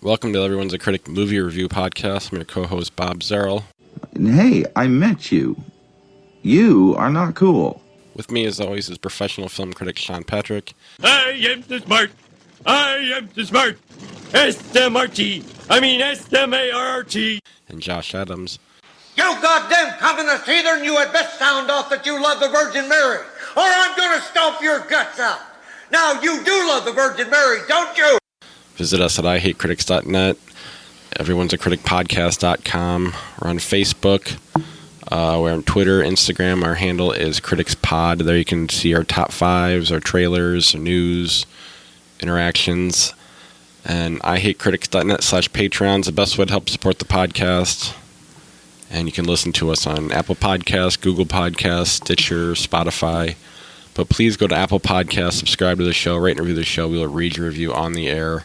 Welcome to Everyone's a Critic movie review podcast. I'm your co-host, Bob Zerl. Hey, I met you. You are not cool. With me, as always, is professional film critic Sean Patrick. I am the smart. I am the smart. S-M-R-T. I mean S-M-A-R-R-T. And Josh Adams. You goddamn communist heathen, you had best sound off that you love the Virgin Mary, or I'm gonna stomp your guts out. Now, you do love the Virgin Mary, don't you? Visit us at ihatecritics.net, everyone'sacriticpodcast.com. We're on Facebook. We're on Twitter, Instagram. Our handle is CriticsPod. There you can see our top fives, our trailers, our news, interactions. And ihatecritics.net/Patreon is the best way to help support the podcast. And you can listen to us on Apple Podcasts, Google Podcasts, Stitcher, Spotify. But please go to Apple Podcasts, subscribe to the show, rate and review the show. We will read your review on the air.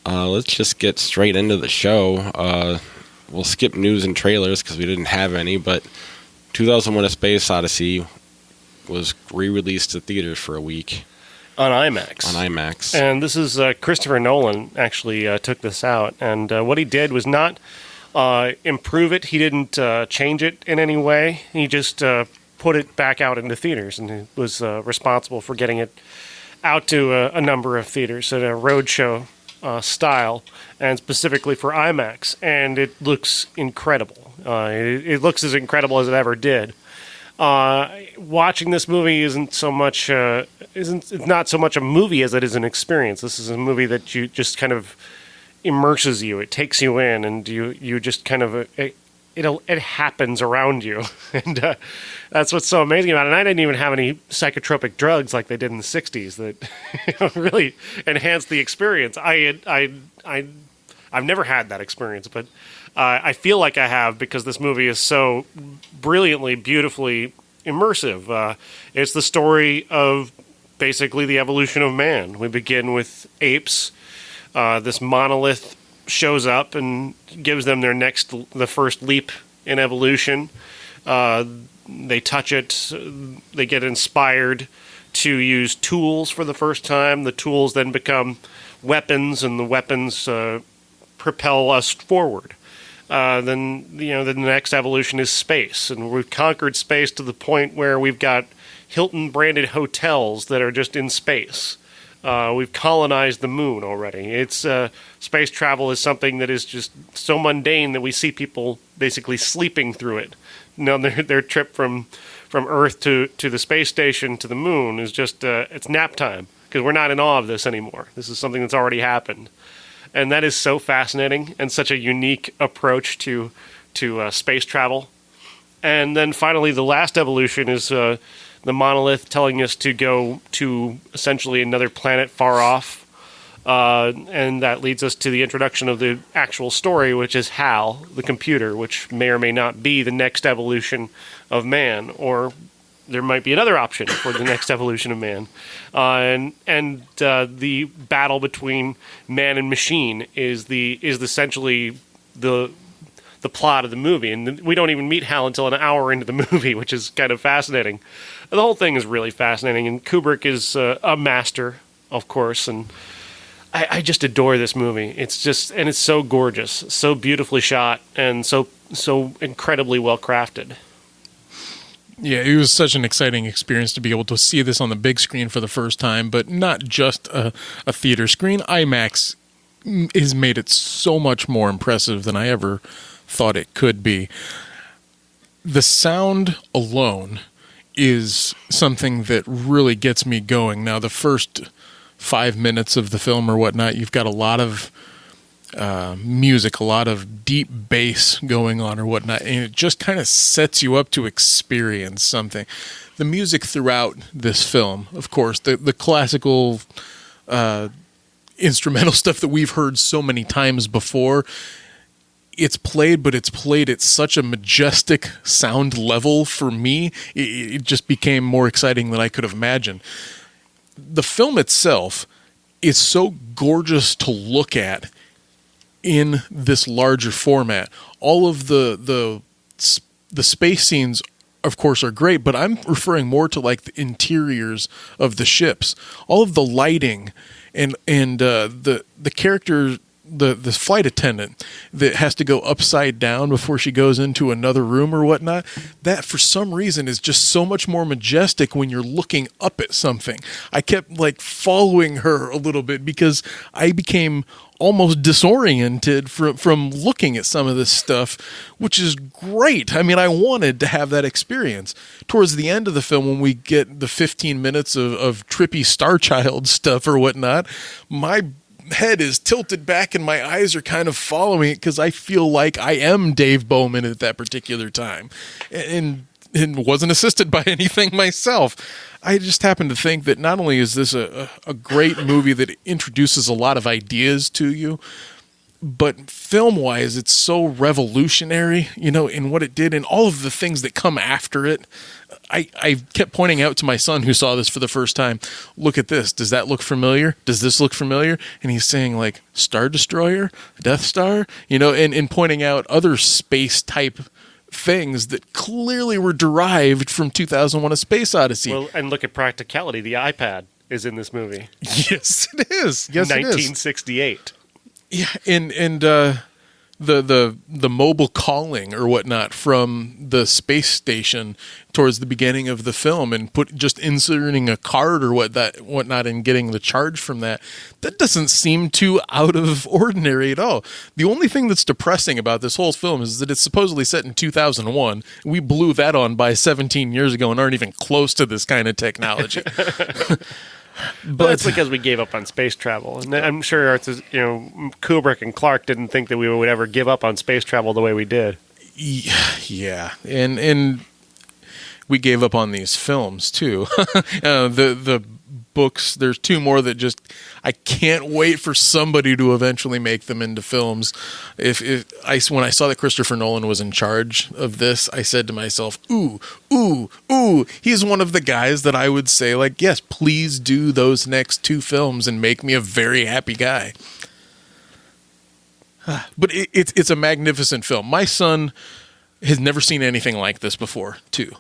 Let's just get straight into the show. We'll skip news and trailers because we didn't have any, but 2001: A Space Odyssey was re-released to theaters for a week. On IMAX. On IMAX. And this is Christopher Nolan actually took this out. And what he did was not improve it. He didn't change it in any way. He just put it back out into theaters, and he was responsible for getting it out to a number of theaters at a roadshow style, and specifically for IMAX. And it looks incredible. It looks as incredible as it ever did. Watching this movie isn't not so much a movie as it is an experience. This is a movie that you just kind of immerses you. It takes you in, and you just kind of it happens around you, and that's what's so amazing about it. And I didn't even have any psychotropic drugs like they did in the '60s that really enhanced the experience. I've never had that experience, but I feel like I have because this movie is so brilliantly, beautifully immersive. It's the story of basically the evolution of man. We begin with apes. This monolith shows up and gives them the first leap in evolution. They touch it. They get inspired to use tools for the first time. The tools then become weapons, and the weapons propel us forward. Then the next evolution is space, and we've conquered space to the point where we've got Hilton-branded hotels that are just in space. We've colonized the moon already. It's space travel is something that is just so mundane that we see people basically sleeping through it. Their trip from Earth to the space station to the moon is just it's nap time because we're not in awe of this anymore. This is something that's already happened, and that is so fascinating and such a unique approach to space travel. And then finally, the last evolution is the monolith telling us to go to essentially another planet far off. And that leads us to the introduction of the actual story, which is HAL, the computer, which may or may not be the next evolution of man, or there might be another option for the next evolution of man. And the battle between man and machine is essentially the plot of the movie. And we don't even meet Hal until an hour into the movie, which is kind of fascinating. The whole thing is really fascinating, and Kubrick is a master, of course, and I just adore this movie. It's so gorgeous, so beautifully shot, and so incredibly well crafted. Yeah, it was such an exciting experience to be able to see this on the big screen for the first time, but not just a theater screen. IMAX has made it so much more impressive than I ever thought it could be. The sound alone is something that really gets me going. Now, the first 5 minutes of the film or whatnot, you've got a lot of music, a lot of deep bass going on or whatnot, and it just kind of sets you up to experience something. The music throughout this film, of course, the classical instrumental stuff that we've heard so many times before, it's played, but it's played at such a majestic sound level for me. It just became more exciting than I could have imagined. The film itself is so gorgeous to look at in this larger format. All of the space scenes, of course, are great, but I'm referring more to like the interiors of the ships. All of the lighting and the character the flight attendant that has to go upside down before she goes into another room or whatnot, that for some reason is just so much more majestic when you're looking up at something. I kept like following her a little bit because I became almost disoriented from looking at some of this stuff, which is great. I mean, I wanted to have that experience. Towards the end of the film, when we get the 15 minutes of trippy Star Child stuff or whatnot, my head is tilted back and my eyes are kind of following it because I feel like I am Dave Bowman at that particular time. And wasn't assisted by anything myself. I just happen to think that not only is this a great movie that introduces a lot of ideas to you, but film-wise, it's so revolutionary, in what it did and all of the things that come after it. I kept pointing out to my son who saw this for the first time, look at this. Does that look familiar? Does this look familiar? And he's saying like Star Destroyer, Death Star, and pointing out other space-type things that clearly were derived from 2001: A Space Odyssey. Well, and look at practicality. The iPad is in this movie. Yes, it is. Yes, 1968. It is. Yeah, and the mobile calling or whatnot from the space station towards the beginning of the film, and just inserting a card or whatnot and getting the charge from that doesn't seem too out of ordinary at all. The only thing that's depressing about this whole film is that it's supposedly set in 2001. We blew that on by 17 years ago and aren't even close to this kind of technology. But it's because we gave up on space travel, and I'm sure Kubrick and Clark didn't think that we would ever give up on space travel the way we did. Yeah, and we gave up on these films too. The books, there's two more that I can't wait for somebody to eventually make them into films. When I saw that Christopher Nolan was in charge of this, I said to myself, ooh, he's one of the guys that I would say, like, yes, please do those next two films and make me a very happy guy. But it's a magnificent film. My son has never seen anything like this before, too.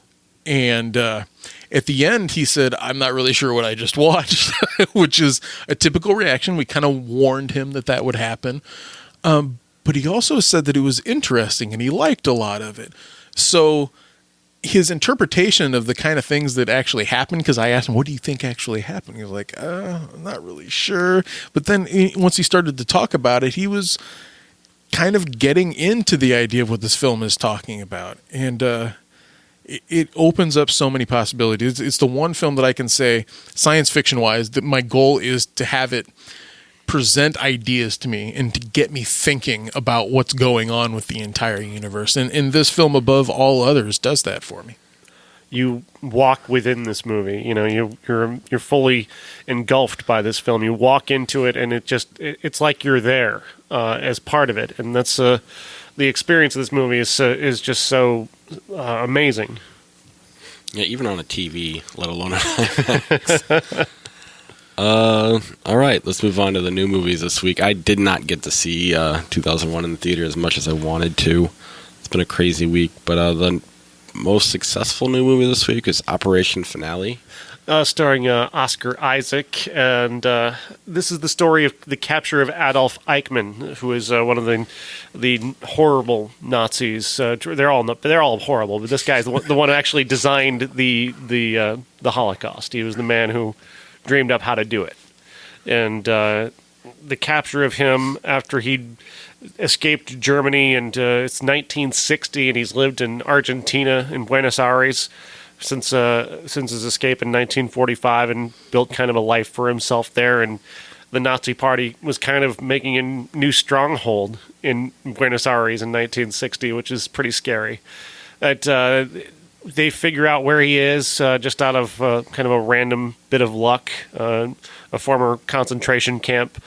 And at the end, he said, I'm not really sure what I just watched, which is a typical reaction. We kind of warned him that would happen. But he also said that it was interesting and he liked a lot of it. So his interpretation of the kind of things that actually happened, because I asked him, what do you think actually happened? He was like, I'm not really sure. But then once he started to talk about it, he was kind of getting into the idea of what this film is talking about. And it opens up so many possibilities. It's the one film that I can say, science fiction wise, that my goal is to have it present ideas to me and to get me thinking about what's going on with the entire universe. And this film, above all others, does that for me. You walk within this movie. You're fully engulfed by this film. You walk into it, and it's like you're there as part of it. And that's the experience of this movie is just so amazing. Yeah, even on a TV, let alone an IMAX. All right, let's move on to the new movies this week. I did not get to see 2001 in the theater as much as I wanted to. It's been a crazy week, but the most successful new movie this week is Operation Finale. Starring Oscar Isaac, and this is the story of the capture of Adolf Eichmann, who is one of the horrible Nazis. They're all horrible, but this guy's the one who actually designed the Holocaust. He was the man who dreamed up how to do it, and the capture of him after he'd escaped Germany, and it's 1960, and he's lived in Argentina, in Buenos Aires, since his escape in 1945, and built kind of a life for himself there. And the Nazi Party was kind of making a new stronghold in Buenos Aires in 1960, which is pretty scary. They figure out where he is just out of kind of a random bit of luck. A former concentration camp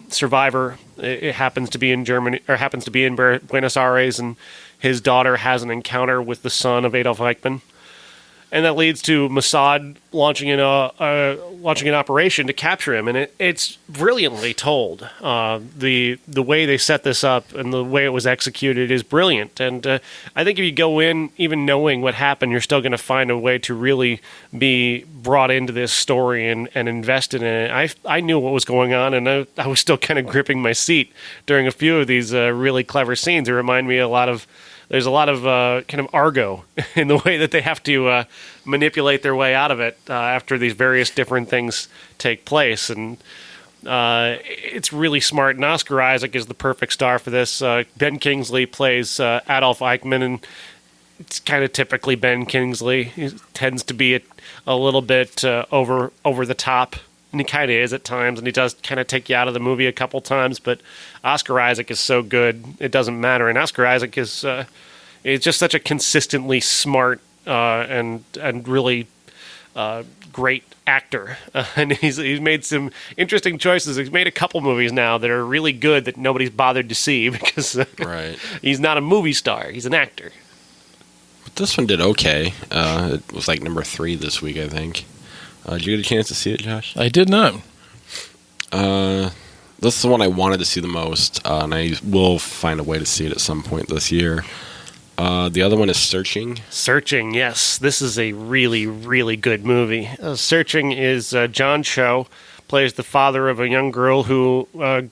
survivor. It happens to be in Germany, or happens to be in Buenos Aires, and his daughter has an encounter with the son of Adolf Eichmann. and that leads to Mossad launching an operation to capture him, and it's brilliantly told. The way they set this up and the way it was executed is brilliant, and I think if you go in even knowing what happened, you're still going to find a way to really be brought into this story and invested in it. I knew what was going on, and I was still kind of gripping my seat during a few of these really clever scenes. It reminded me there's a lot of kind of Argo in the way that they have to manipulate their way out of it after these various different things take place. And it's really smart. And Oscar Isaac is the perfect star for this. Ben Kingsley plays Adolf Eichmann, and it's kind of typically Ben Kingsley. He tends to be a little bit over the top. And he kind of is at times, and he does kind of take you out of the movie a couple times. But Oscar Isaac is so good, it doesn't matter. And Oscar Isaac is just such a consistently smart and really great actor. And he's made some interesting choices. He's made a couple movies now that are really good that nobody's bothered to see because right. He's not a movie star. He's an actor. But this one did okay. It was like number 3 this week, I think. Did you get a chance to see it, Josh? I did not. This is the one I wanted to see the most, and I will find a way to see it at some point this year. The other one is Searching. Searching, yes. This is a really, really good movie. Searching is John Cho plays the father of a young girl who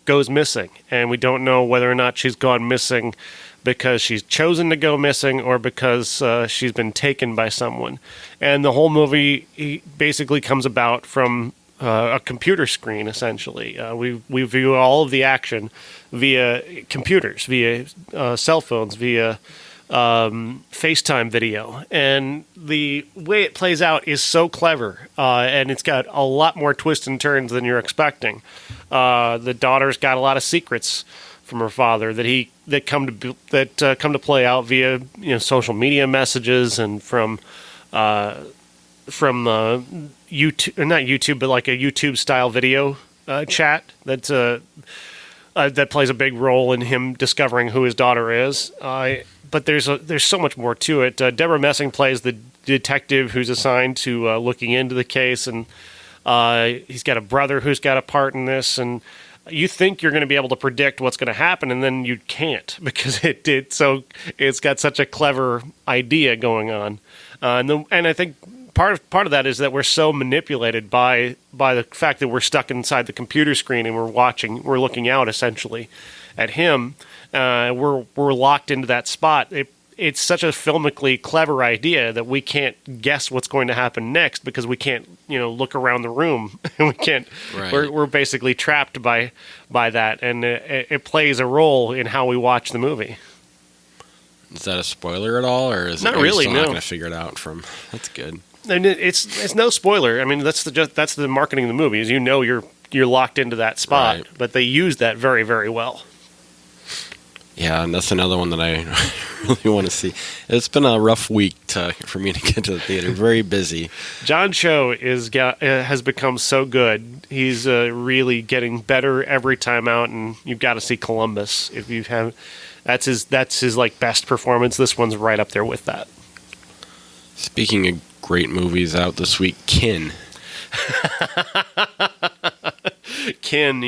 goes missing, and we don't know whether or not she's gone missing because she's chosen to go missing or because she's been taken by someone. And the whole movie basically comes about from a computer screen, essentially. We view all of the action via computers, via cell phones, via FaceTime video. And the way it plays out is so clever, and it's got a lot more twists and turns than you're expecting. The daughter's got a lot of secrets from her father that come to play out via social media messages and from YouTube, or not YouTube, but like a YouTube style video chat that plays a big role in him discovering who his daughter is. But there's so much more to it. Deborah Messing plays the detective who's assigned to looking into the case, and he's got a brother who's got a part in this, and you think you're going to be able to predict what's going to happen, and then you can't because it's got such a clever idea going on, and I think part of that is that we're so manipulated by the fact that we're stuck inside the computer screen and we're looking out essentially at him. We're locked into that spot. It's such a filmically clever idea that we can't guess what's going to happen next because we can't, look around the room. We can't. Right. We're basically trapped by that, and it plays a role in how we watch the movie. Is that a spoiler at all, or is not it really? Still No, not going to figure it out from? That's good. And it's no spoiler. I mean, that's the marketing of the movie. Is you're locked into that spot, Right. but they use that very, very well. Yeah, and that's another one that I really want to see. It's been a rough week for me to get to the theater. Very busy. John Cho has become so good. He's really getting better every time out, and you've got to see Columbus if you have. That's his like best performance. This one's right up there with that. Speaking of great movies out this week, Kin. Kin,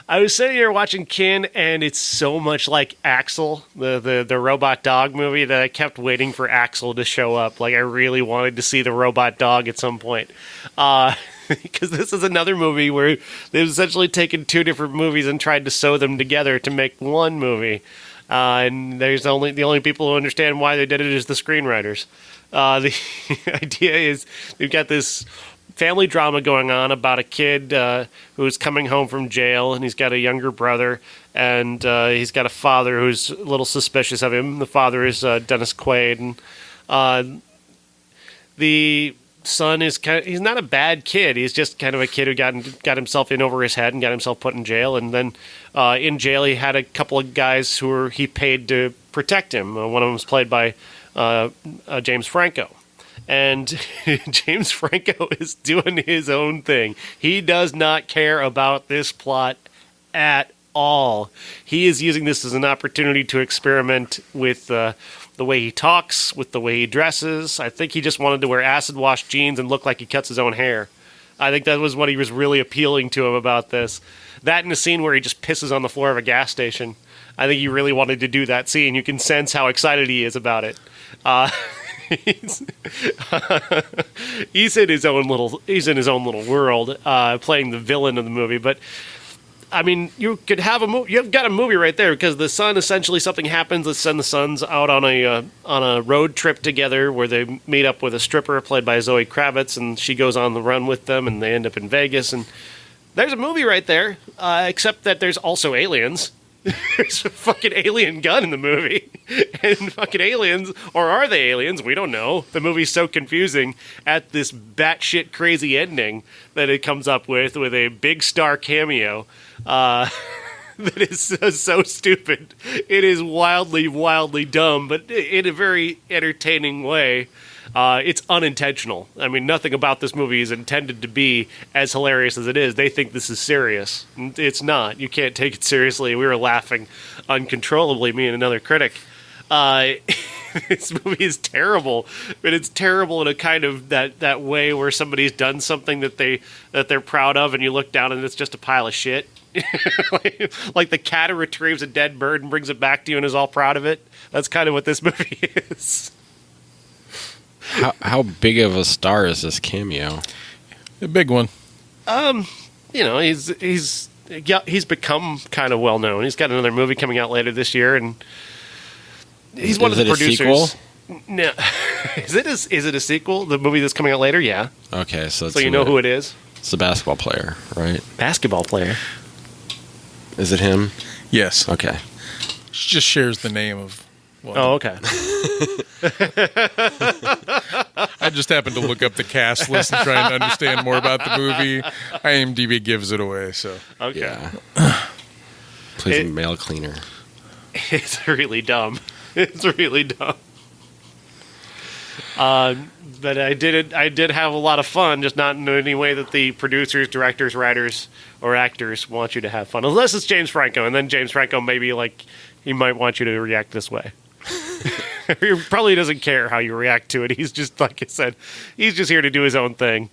I was sitting here watching Kin, and it's so much like Axel, the robot dog movie, that I kept waiting for Axel to show up. Like, I really wanted to see the robot dog at some point. Because this is another movie where they've essentially taken two different movies and tried to sew them together to make one movie. And the only people who understand why they did it is the screenwriters. The idea is we've got this family drama going on about a kid who's coming home from jail, and he's got a younger brother, and he's got a father who's a little suspicious of him. The father is Dennis Quaid, and the son is he's not a bad kid. He's just kind of a kid who got himself in over his head and got himself put in jail, and then in jail he had a couple of guys who he paid to protect him. One of them was played by James Franco. And James Franco is doing his own thing. He does not care about this plot at all. He is using this as an opportunity to experiment with the way he talks, with the way he dresses. I think he just wanted to wear acid-wash jeans and look like he cuts his own hair. I think that was what he was really appealing to him about this. That and the scene where he just pisses on the floor of a gas station. I think he really wanted to do that scene. You can sense how excited he is about it. He's in his own little world, playing the villain of the movie. But I mean, you could have a movie. You've got a movie right there because the son, essentially, something happens. Let's send the sons out on a road trip together where they meet up with a stripper played by Zoe Kravitz, and she goes on the run with them, and they end up in Vegas. And there's a movie right there, except that there's also aliens. There's a fucking alien gun in the movie. And fucking aliens, or are they aliens? We don't know. The movie's so confusing at this batshit crazy ending that it comes up with a big star cameo that is so stupid. It is wildly, wildly dumb, but in a very entertaining way. It's unintentional. I mean, nothing about this movie is intended to be as hilarious as it is. They think this is serious. It's not. You can't take it seriously. We were laughing uncontrollably, me and another critic. This movie is terrible, but it's terrible in a kind of that way where somebody's done something that they're proud of, and you look down and it's just a pile of shit. like the cat who retrieves a dead bird and brings it back to you and is all proud of it. That's kind of what this movie is. How big of a star is this cameo? A big one. He's become kind of well known. He's got another movie coming out later this year, and he's one of the producers. Sequel? No, is it a sequel? The movie that's coming out later, yeah. Okay, so you know who it is? It's the basketball player, right? Basketball player. Is it him? Yes. Okay. She just shares the name of. Well, Oh, okay. I just happened to look up the cast list and trying to understand more about the movie. IMDb gives it away, so. Okay. Yeah. Plays a male cleaner. It's really dumb. It's really dumb. But I did have a lot of fun, just not in any way that the producers, directors, writers, or actors want you to have fun. Unless it's James Franco, and then James Franco maybe he might want you to react this way. He probably doesn't care how you react to it. He's just, like I said, he's just here to do his own thing.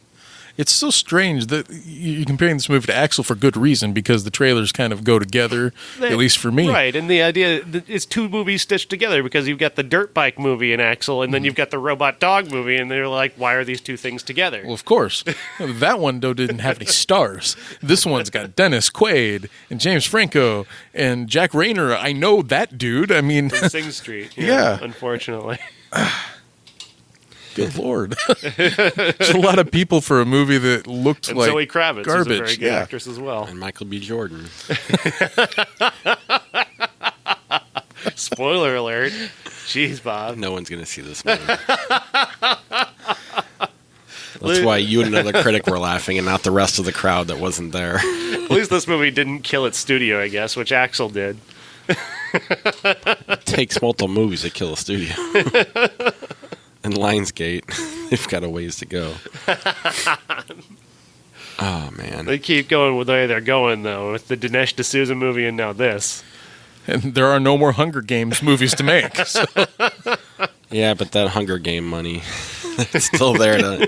It's so strange that you're comparing this movie to Axel for good reason, because the trailers kind of go together, at least for me. Right, and the idea is two movies stitched together, because you've got the dirt bike movie in Axel, and then you've got the robot dog movie, and they're like, why are these two things together? Well, of course. That one, though, didn't have any stars. This one's got Dennis Quaid and James Franco and Jack Rayner. I know that dude. I mean... From Sing Street. Yeah. Unfortunately. Good Lord. There's a lot of people for a movie that looked and like Zoe Kravitz garbage. is a very good actress as well. And Michael B. Jordan. Spoiler alert. Jeez, Bob. No one's going to see this movie. That's why you and another critic were laughing and not the rest of the crowd that wasn't there. At least this movie didn't kill its studio, I guess, which Axel did. It takes multiple movies to kill a studio. And Lionsgate, they've got a ways to go. Oh, man. They keep going with the way they're going, though, with the Dinesh D'Souza movie and now this. And there are no more Hunger Games movies to make. So. Yeah, but that Hunger Game money, it's still there.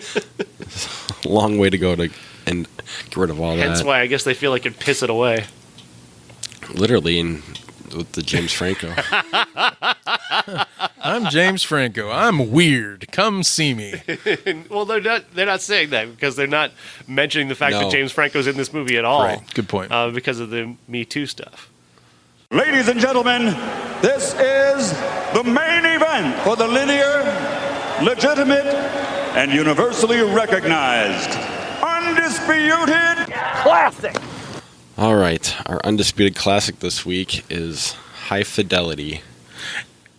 A long way to go to and get rid of all that. Hence why I guess they feel like it piss it away. Literally, with the James Franco. I'm James Franco. I'm weird. Come see me. Well, they're not saying that because they're not mentioning the fact No. that James Franco's in this movie at all. Right. Good point. Because of the Me Too stuff. Ladies and gentlemen, this is the main event for the linear, legitimate, and universally recognized Undisputed Classic. All right. Our Undisputed Classic this week is High Fidelity.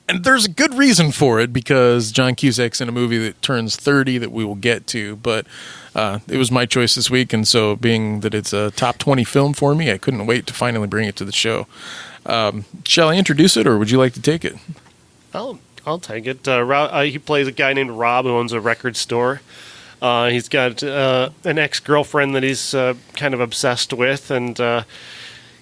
And there's a good reason for it, because John Cusak's in a movie that turns 30 that we will get to. But it was my choice this week, and so being that it's a top 20 film for me, I couldn't wait to finally bring it to the show. Shall I introduce it, or would you like to take it? I'll take it. He plays a guy named Rob who owns a record store. He's got an ex-girlfriend that he's kind of obsessed with, and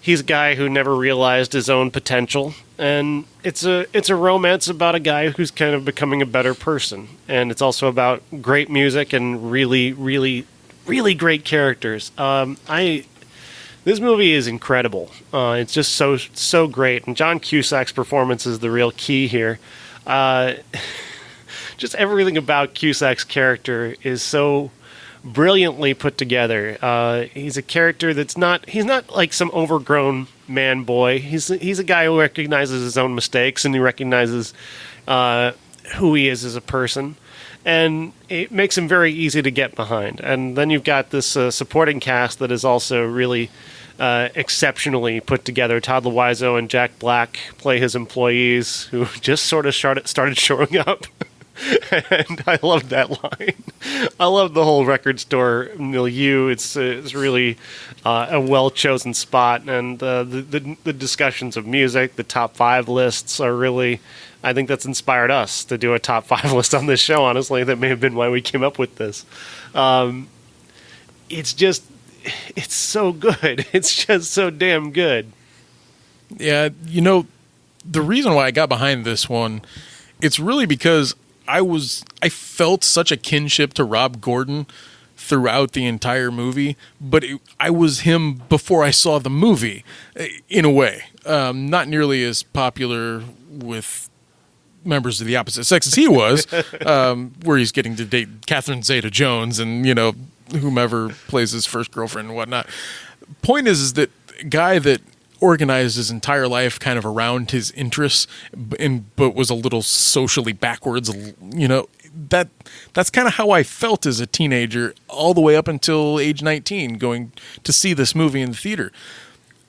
he's a guy who never realized his own potential, and it's a romance about a guy who's kind of becoming a better person, and it's also about great music and really, really, really great characters. This movie is incredible. It's just so great, and John Cusack's performance is the real key here. Just everything about Cusack's character is so brilliantly put together. He's a character he's not like some overgrown man boy. He's a guy who recognizes his own mistakes, and he recognizes who he is as a person, and it makes him very easy to get behind. And then you've got this supporting cast that is also really exceptionally put together. Todd Loiseau and Jack Black play his employees, who just sort of started showing up. And I love that line. I love the whole record store milieu. It's really a well-chosen spot, and the discussions of music, the top 5 lists are really, I think that's inspired us to do a top 5 list on this show, honestly. That may have been why we came up with this. It's so good. It's just so damn good. Yeah, the reason why I got behind this one, it's really because I felt such a kinship to Rob Gordon throughout the entire movie, but I was him before I saw the movie, in a way. Not nearly as popular with members of the opposite sex as he was, where he's getting to date Catherine Zeta-Jones and, whomever plays his first girlfriend and whatnot. Point is that guy that organized his entire life kind of around his interests, but was a little socially backwards, that's kind of how I felt as a teenager all the way up until age 19 going to see this movie in the theater.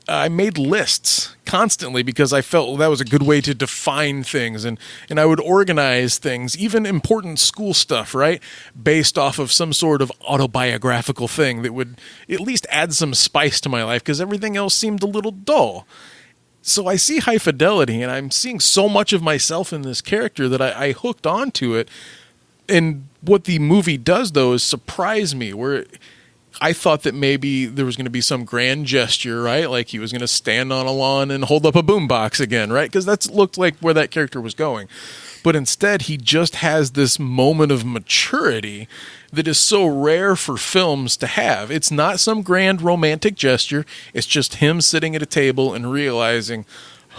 I made lists constantly because I felt that was a good way to define things, and I would organize things, even important school stuff, right, based off of some sort of autobiographical thing that would at least add some spice to my life, because everything else seemed a little dull. So I see High Fidelity, and I'm seeing so much of myself in this character that I hooked onto it. And what the movie does, though, is surprise me, where I thought that maybe there was going to be some grand gesture, right? Like he was going to stand on a lawn and hold up a boombox again, right? Because that looked like where that character was going. But instead, he just has this moment of maturity that is so rare for films to have. It's not some grand romantic gesture. It's just him sitting at a table and realizing,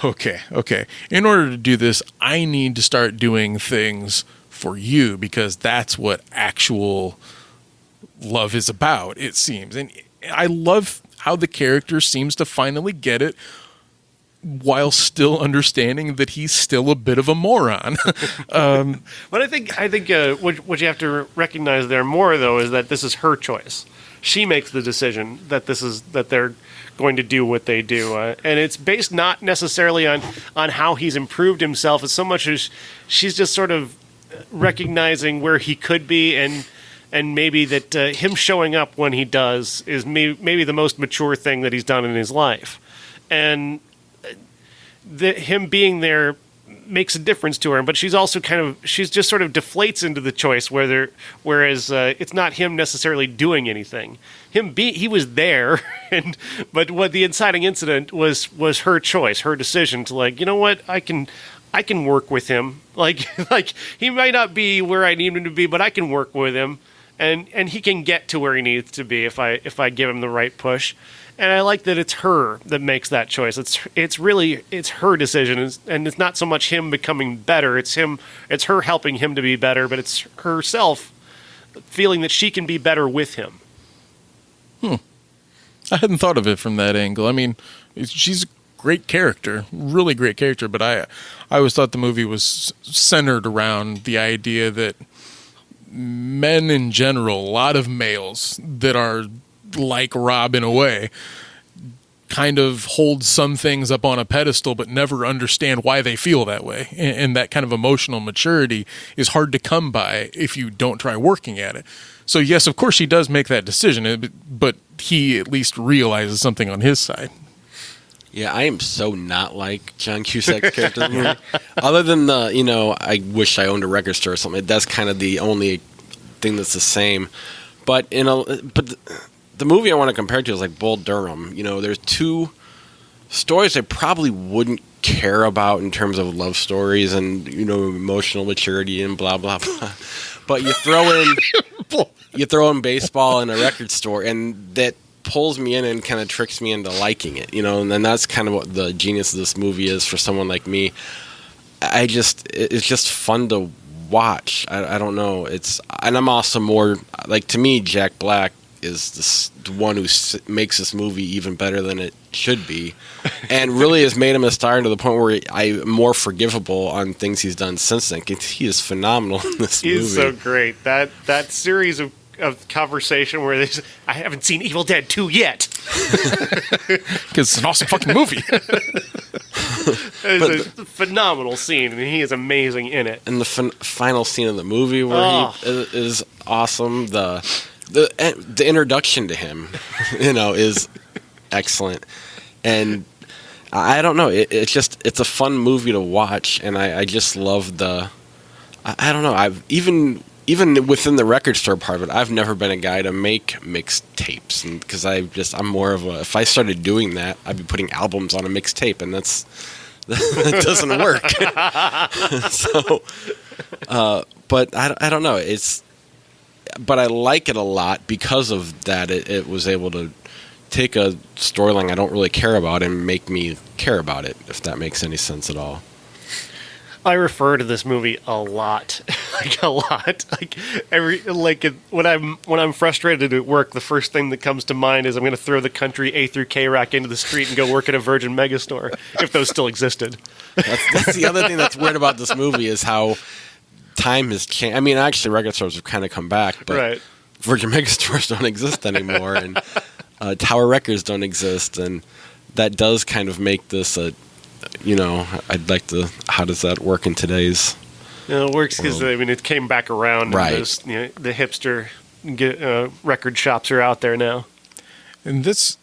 okay, in order to do this, I need to start doing things for you, because that's what actual love is about, it seems. And I love how the character seems to finally get it while still understanding that he's still a bit of a moron. But I think what you have to recognize there more, though, is that this is her choice. She makes the decision that they're going to do what they do, and it's based not necessarily on how he's improved himself as so much as she's just sort of recognizing where he could be, and maybe that him showing up when he does is maybe the most mature thing that he's done in his life. And him being there makes a difference to her, but she's also she's just sort of deflates into the choice, whereas it's not him necessarily doing anything. He was there, but what the inciting incident was her choice, her decision to, like, you know what, I can work with him. Like he might not be where I need him to be, but I can work with him, and he can get to where he needs to be if I give him the right push. And I like that it's her that makes that choice. It's really her decision, and it's not so much him becoming better. It's her helping him to be better, but it's herself feeling that she can be better with him. I hadn't thought of it from that angle. I mean, she's a great character, really great character, but I always thought the movie was centered around the idea that men in general, a lot of males that are like Rob in a way, kind of hold some things up on a pedestal but never understand why they feel that way. And that kind of emotional maturity is hard to come by if you don't try working at it. So yes, of course she does make that decision, but he at least realizes something on his side. Yeah, I am so not like John Cusack's character in the movie. Other than I wish I owned a record store or something. That's kind of the only thing that's the same. But the movie I want to compare it to is like Bull Durham. There's two stories I probably wouldn't care about in terms of love stories and, emotional maturity and blah, blah, blah. But you throw in baseball in a record store, and that pulls me in and kind of tricks me into liking it, and then that's kind of what the genius of this movie is for someone like me. It's just fun to watch. I don't know. And I'm also more, like, to me, Jack Black is the one who makes this movie even better than it should be, and really has made him a star to the point where I'm more forgivable on things he's done since then. He is phenomenal in this movie. He's so great. That series of conversation where I haven't seen Evil Dead 2 yet. Because it's an awesome fucking movie. It's a phenomenal scene, and he is amazing in it. And the final scene of the movie where he is awesome. The introduction to him, is excellent. And I don't know, it's a fun movie to watch, and I just love I don't know, I've even within the record store part of it, I've never been a guy to make mixtapes, and because I'm more of if I started doing that, I'd be putting albums on a mixtape, and that doesn't work. So, but I don't know, but I like it a lot because of that. It was able to take a storyline I don't really care about and make me care about it, if that makes any sense at all. I refer to this movie a lot, when I'm frustrated at work, the first thing that comes to mind is I'm going to throw the country A through K rack into the street and go work at a Virgin Megastore, if those still existed. That's the other thing that's weird about this movie is how time has changed. I mean, actually, record stores have kind of come back, but right. Virgin Megastores don't exist anymore, and Tower Records don't exist, and that does kind of make this I'd like to. How does that work in today's? It works because it came back around. Right. And the hipster record shops are out there now. And this,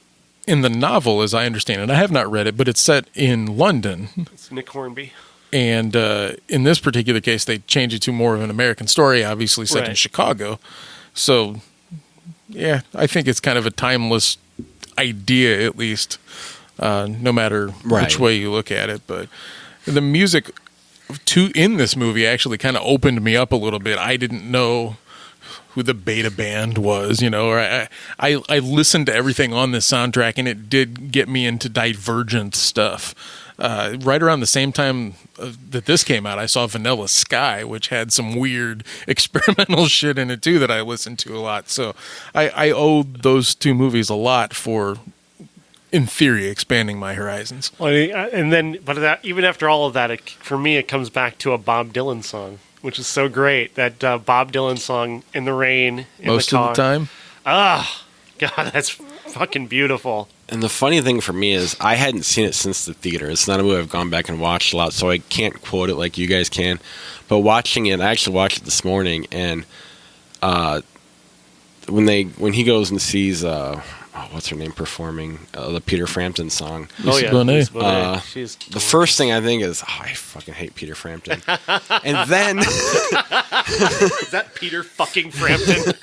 in the novel, as I understand it, I have not read it, but it's set in London. It's Nick Hornby. And in this particular case, they changed it to more of an American story, obviously set in Chicago. So, yeah, I think it's kind of a timeless idea, at least. No matter which way you look at it. But the music in this movie actually kind of opened me up a little bit. I didn't know who the Beta Band was, or I listened to everything on this soundtrack, and it did get me into Divergent stuff. Right around the same time that this came out, I saw Vanilla Sky, which had some weird experimental shit in it too that I listened to a lot. So I owe those two movies a lot for, in theory, expanding my horizons. Well, even after all of that, for me, it comes back to a Bob Dylan song, which is so great. That Bob Dylan song, "In the Rain," most of the time. Ah, God, that's fucking beautiful. And the funny thing for me is I hadn't seen it since the theater. It's not a movie I've gone back and watched a lot, so I can't quote it like you guys can. But watching it, I actually watched it this morning, and when he goes and sees what's her name performing the Peter Frampton song. Lisa Bonet. She's the first thing I think is, I fucking hate Peter Frampton. And then is that Peter fucking Frampton?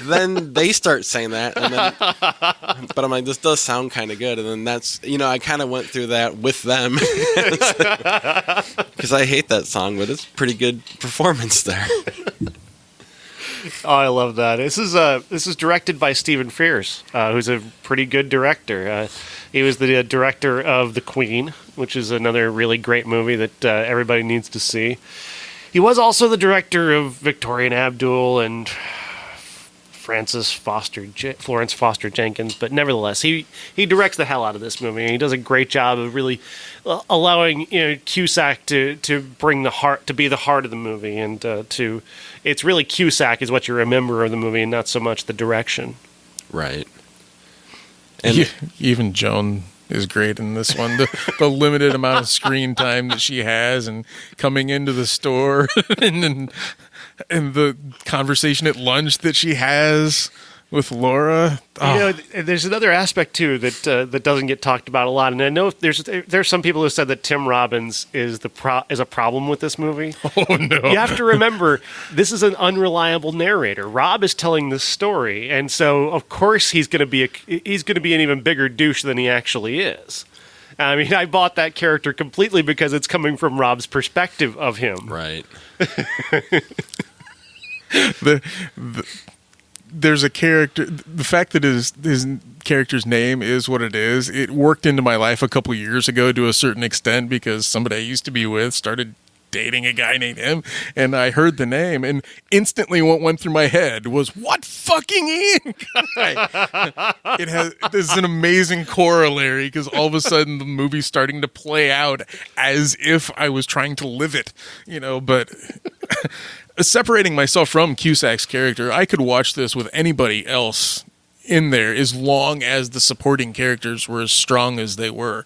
Then they start saying that, and then, but I'm like, this does sound kind of good. And then that's, I kind of went through that with them because I hate that song, but it's a pretty good performance there. Oh, I love that. This is directed by Stephen Frears, who's a pretty good director. He was the director of The Queen, which is another really great movie that everybody needs to see. He was also the director of Victoria and Abdul and Florence Foster Jenkins, but nevertheless, he directs the hell out of this movie, and he does a great job of really allowing Cusak to bring the heart, to be the heart of the movie, and it's really Cusak is what you remember of the movie, and not so much the direction. Right. And even Joan is great in this one. The limited amount of screen time that she has, and coming into the store, and the conversation at lunch that she has with Laura. Oh. There's another aspect too that doesn't get talked about a lot, and I know there's some people who said that Tim Robbins is a problem with this movie. Oh no! You have to remember, this is an unreliable narrator. Rob is telling this story, and so of course he's going to be an even bigger douche than he actually is. I mean, I bought that character completely because it's coming from Rob's perspective of him. Right. There's a character. The fact that his character's name is what it is, it worked into my life a couple years ago to a certain extent because somebody I used to be with started dating a guy named him, and I heard the name, and instantly what went through my head was, what fucking Ian guy? There's an amazing corollary because all of a sudden the movie's starting to play out as if I was trying to live it, but separating myself from Cusak's character, I could watch this with anybody else in there as long as the supporting characters were as strong as they were.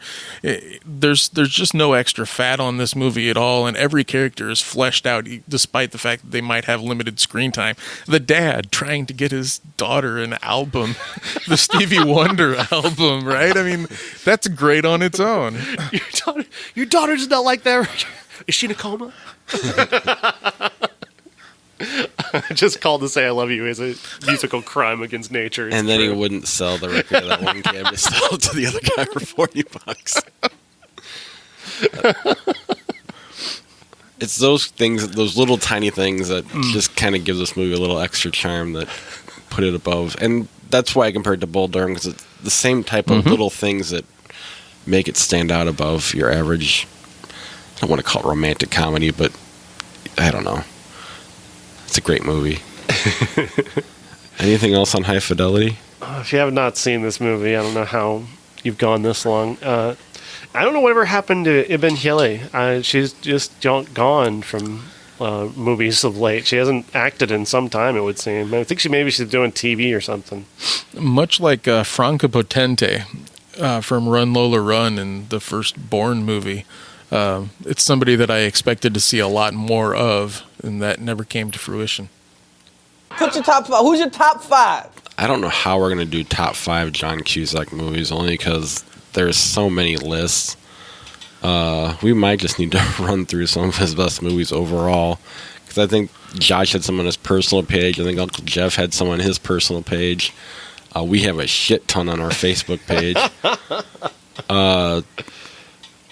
There's just no extra fat on this movie at all, and every character is fleshed out despite the fact that they might have limited screen time. The dad trying to get his daughter an album, the Stevie Wonder album, right? I mean, that's great on its own. Your daughter's not like that. Is she in a coma? Just called to say I love you is a musical crime against nature. And then he wouldn't sell the record of that one cab to sell it to the other guy for $40. It's those things, those little tiny things that just kind of give this movie a little extra charm that put it above. And that's why I compared it to Bull Durham, because it's the same type of little things that make it stand out above your average, I don't want to call it romantic comedy, but I don't know. It's a great movie. Anything else on High Fidelity? If you have not seen this movie, I don't know how you've gone this long. I don't know whatever happened to Ibn Hili. She's just gone from movies of late. She hasn't acted in some time, it would seem. I think she's doing TV or something. Much like Franca Potente from Run Lola Run in the first Bourne movie. It's somebody that I expected to see a lot more of, and that never came to fruition. Put your top 5. Who's your top 5? I don't know how we're going to do top 5 John Cusack movies, only because there's so many lists. We might just need to run through some of his best movies overall, because I think Josh had some on his personal page. I think Uncle Jeff had some on his personal page. We have a shit ton on our Facebook page.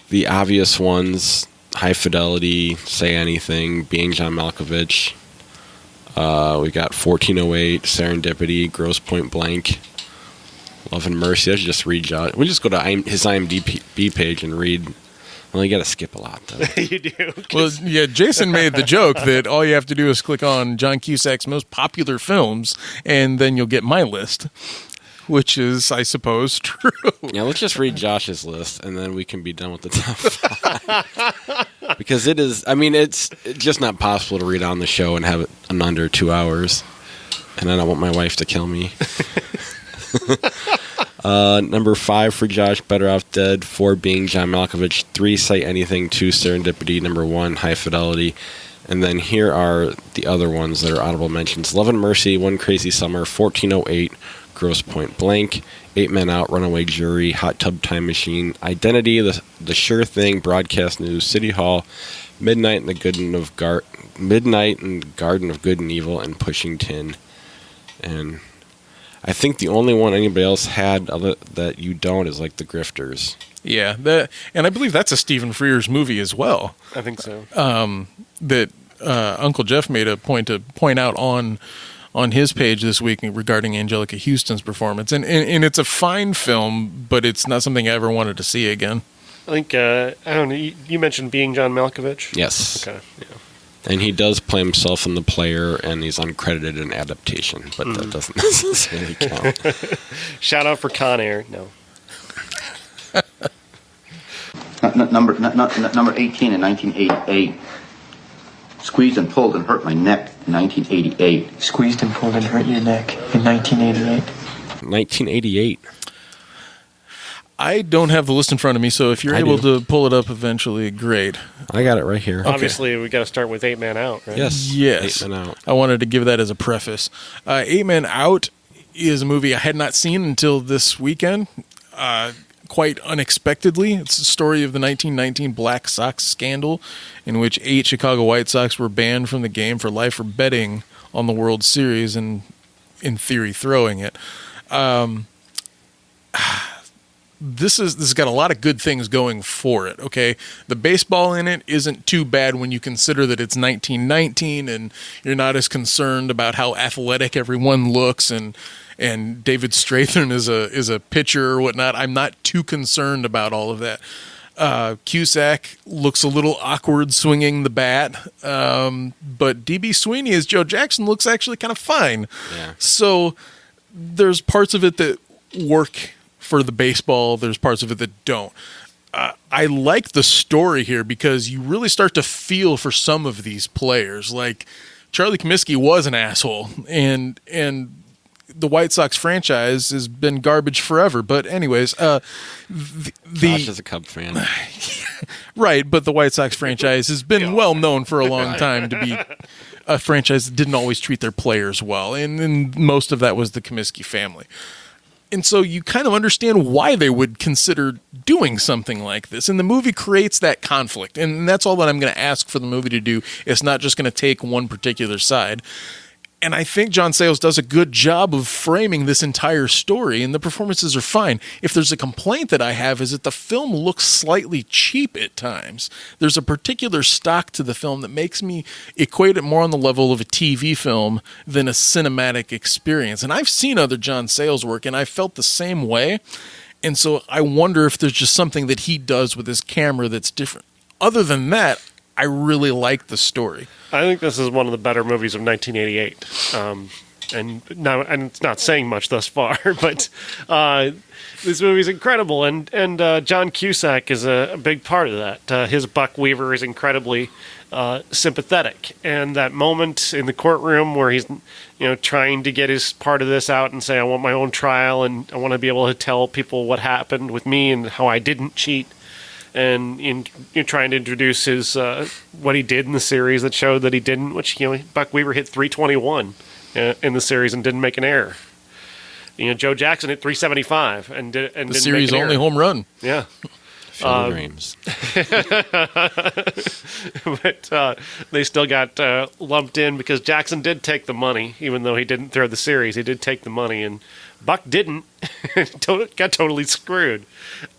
The obvious ones, High Fidelity, Say Anything, Being John Malkovich. We got 1408, Serendipity, Gross Point Blank, Love and Mercy. I should just read Josh. We just go to his IMDb page and read. Well, you got to skip a lot, though. You do. Well, yeah, Jason made the joke that all you have to do is click on John Cusack's most popular films, and then you'll get my list. Which is, I suppose, true. Yeah, let's just read Josh's list, and then we can be done with the top 5. Because it's just not possible to read on the show and have it in under 2 hours. And I don't want my wife to kill me. Number 5 for Josh, Better Off Dead. 4, Being John Malkovich. 3, Say Anything. 2, Serendipity. Number 1, High Fidelity. And then here are the other ones that are honorable mentions. Love and Mercy, One Crazy Summer, 1408, Gross Point Blank, 8 Men Out, Runaway Jury, Hot Tub Time Machine, Identity, The Sure Thing, Broadcast News, City Hall, Midnight and Garden of Good and Evil, and Pushing Tin. And I think the only one anybody else had that you don't is like The Grifters. Yeah, and I believe that's a Stephen Frears movie as well. I think so. That Uncle Jeff made a point to point out on his page this week regarding Angelica Houston's performance. And it's a fine film, but it's not something I ever wanted to see again. I think, I don't know, you mentioned Being John Malkovich? Yes. Okay, yeah. And he does play himself in The Player, and he's uncredited in Adaptation, but that doesn't necessarily count. Shout out for Con Air. No. Number 18 in 1988. Squeezed and pulled and hurt my neck in 1988. Squeezed and pulled and hurt your neck in 1988. 1988. I don't have the list in front of me, so if you're able to pull it up eventually, great. I got it right here. Obviously, we got to start with 8 Men Out, right? Yes. 8 Men Out. I wanted to give that as a preface. 8 Men Out is a movie I had not seen until this weekend, quite unexpectedly. It's the story of the 1919 Black Sox scandal, in which 8 Chicago White Sox were banned from the game for life for betting on the World Series and, in theory, throwing it. this has got a lot of good things going for it. Okay, the baseball in it isn't too bad when you consider that it's 1919 and you're not as concerned about how athletic everyone looks and David Strathern is a pitcher or whatnot. I'm not too concerned about all of that. Cusak looks a little awkward swinging the bat, but D.B. Sweeney as Joe Jackson looks actually kind of fine. Yeah. So there's parts of it that work for the baseball. There's parts of it that don't. I like the story here because you really start to feel for some of these players. Like Charlie Comiskey was an asshole, and the White Sox franchise has been garbage forever. But anyways, Josh is a Cub fan. Right, but the White Sox franchise has been well known for a long time to be a franchise that didn't always treat their players well, and most of that was the Comiskey family. And so you kind of understand why they would consider doing something like this. And the movie creates that conflict. And that's all that I'm going to ask for the movie to do. It's not just going to take one particular side. And I think John Sayles does a good job of framing this entire story, and the performances are fine. If there's a complaint that I have is that the film looks slightly cheap at times. There's a particular stock to the film that makes me equate it more on the level of a TV film than a cinematic experience. And I've seen other John Sayles work, and I felt the same way. And so I wonder if there's just something that he does with his camera that's different. Other than that, I really like the story. I think this is one of the better movies of 1988, and it's not saying much thus far. But this movie is incredible, and John Cusack is a big part of that. His Buck Weaver is incredibly sympathetic, and that moment in the courtroom where he's trying to get his part of this out and say, "I want my own trial, and I want to be able to tell people what happened with me and how I didn't cheat." And in trying to introduce his what he did in the series that showed that he didn't, which Buck Weaver hit 321 in the series and didn't make an error. Joe Jackson hit 375 and didn't the series' make an only error. home run. Yeah. Dreams. But they still got lumped in because Jackson did take the money, even though he didn't throw the series. He did take the money, and Buck didn't. Got totally screwed.